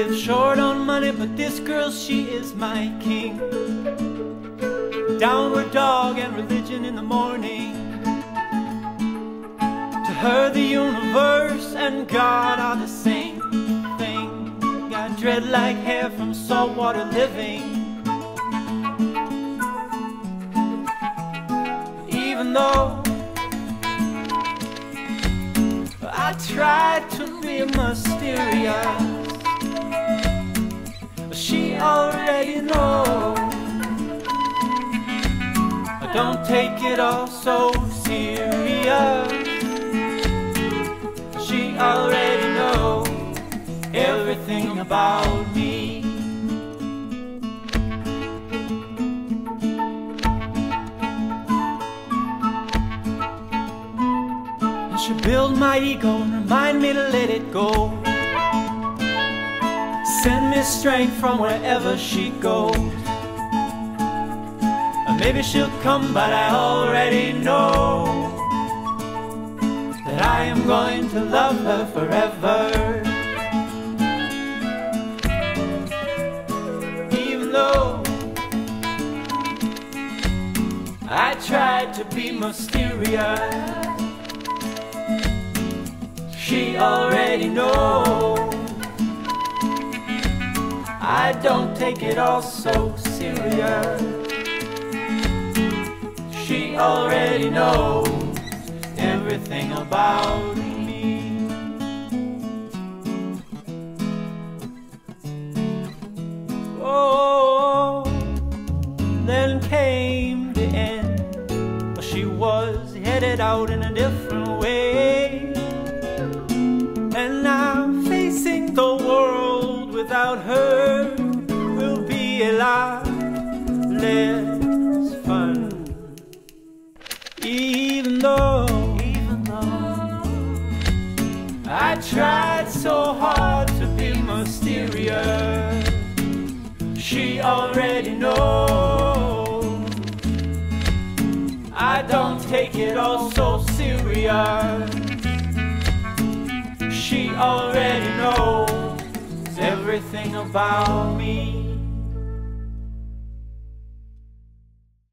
live short on money, but this girl, she is my king. Downward dog and religion in the morning. To her the universe and God are the same thing. Got dread-like hair from saltwater living. Even though I tried to be mysterious, she already knows. I don't take it all so serious. She already knows everything about me. And she build my ego and remind me to let it go. Send me strength from wherever she goes. Or maybe she'll come, but I already know that I am going to love her forever. Even though I tried to be mysterious, she already knows. I don't take it all so serious. She already knows everything about me. Oh, then came the end. Well, she was headed out in a different way, and I'm facing the world without her will be a lot less fun. Even though I tried so hard to be mysterious, she already knows. I don't take it all so serious. She already knows everything about me.